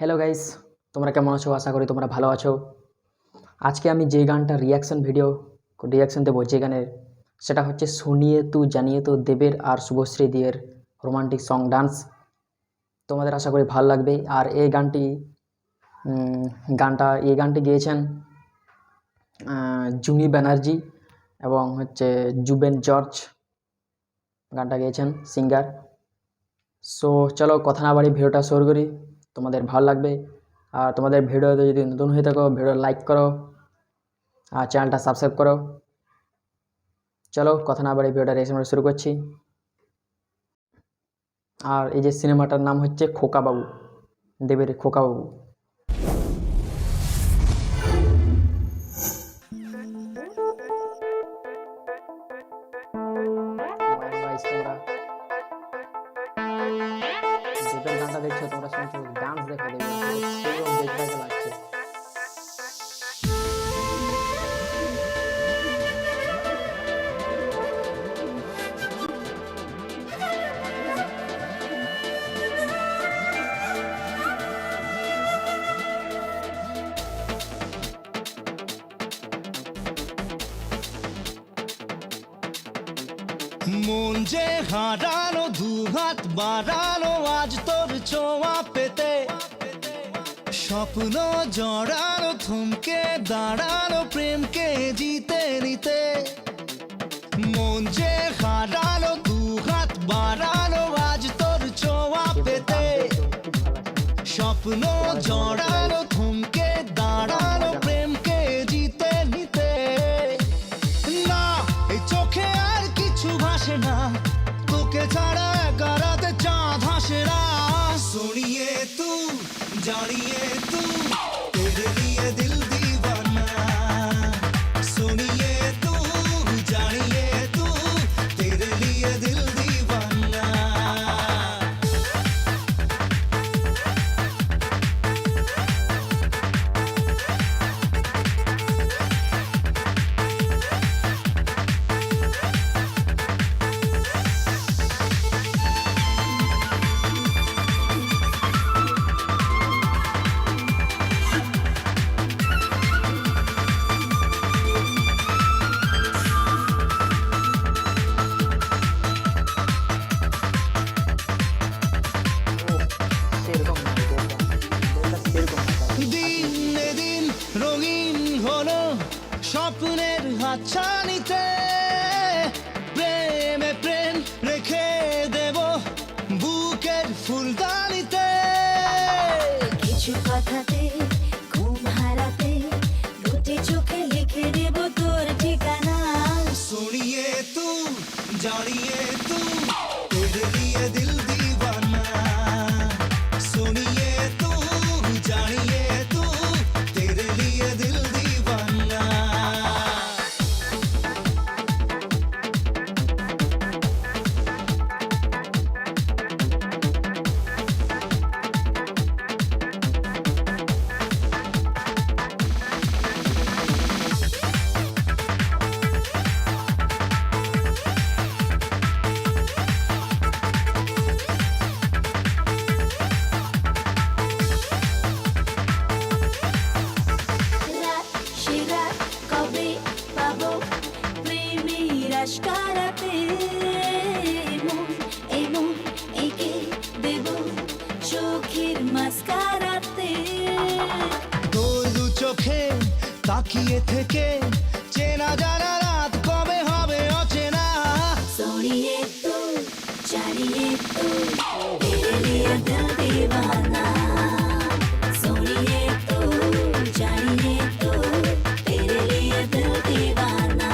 Hello guys, তোমরা কেমন আছো? আশা করি তোমরা ভালো আছো। আজকে আমি যে গানটা রিয়াকশন দেবো যে গানের, সেটা হচ্ছে শুনিয়ে তু জানিয়ে তো দেবের আর শুভশ্রী দিয়ের রোমান্টিক সং ডান্স। তোমাদের আশা করি ভালো লাগবে। আর এই গানটি গেয়েছেন জুনি ব্যানার্জি এবং হচ্ছে জুবেন জর্জ গানটা গেয়েছেন সিঙ্গার। সো চলো কথা না বাড়ি ভিডিওটা শুরু করি, তোমাদের ভালো লাগবে। আর তোমাদের ভিডিওতে যদি নতুন হয়ে থাকো ভিডিও লাইক করো আর চ্যানেলটা সাবস্ক্রাইব করো। চলো কথা না বাড়ি ভিডিওটা রিঅ্যাকশন শুরু করছি। আর এই যে সিনেমাটার নাম হচ্ছে খোকা বাবু, দেবের খোকা বাবু। দেবের গানটা দেখছো, তোমরা শুনছো, ডান্স দেখো, দেবের সেরকম দেখতে লাগছে। মন যে হারানো, দুহাত বাড়ানো আজ তোর ছোঁয়া পেতে, স্বপ্ন জড়ানো, থমকে দাঁড়ানো প্রেমকে জিতে নিতে। মন যে হারানো, দুহাত বাড়ানো আজ তোর ছোঁয়া পেতে, স্বপ্ন জড়ানো, থমকে দাঁড়ানো প্রেমকে জিতে নিতে। না এই চোখে আর কিছু ভাসে না, তোকে ছাড়া একা রাতে চাঁদ হাসে না। सुनिए तू जानिए तू तेरे लिए दिल दीवाना, सुनिए तू जानिए तू तेरे लिए दिल दीवाना। দিনে দিন রঙিন হলো স্বপ্নের হাতছানিতে, প্রেমে প্রেম রেখে দেব বুকের ফুলদানিতে। কিছু কথাতে ঘুম হারাতে দুটি চোখে লিখে দেব তোর ঠিকানা। सुनिए तू जानिए तू तेरे लिए दिल दीवाना, सुनिए तू जानिए तू तेरे लिए दिल दीवाना। রাত সে রাত কবে পাবো প্রেমের আশকারাতে, মন এঁকে দেব চোখের মাস্কারাতে। তোর দু চোখে তাকিয়ে থেকে চেনা জানা রাত কবে হবে অচেনা। सुनिए तू जानिए तू तेरे लिए दिल दीवाना, सुनिए तू जानिए तू तेरे लिए दिल दीवाना।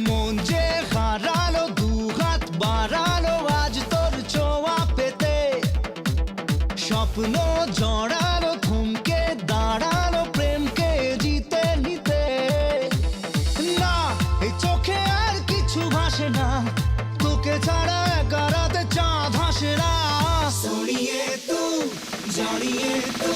মন যে হারালো, দুহাত বাড়ালো আজ তোর ছোঁয়া পেতে, স্বপ্ন জড়ানো, থমকে দাঁড়ানো প্রেমকে জিতে নিতে। না এই চোখে আর কিছু ভাসে না, তোকে ছাড়া একা রাতে চাঁদ হাসে না। सुनिए तू जानिए तू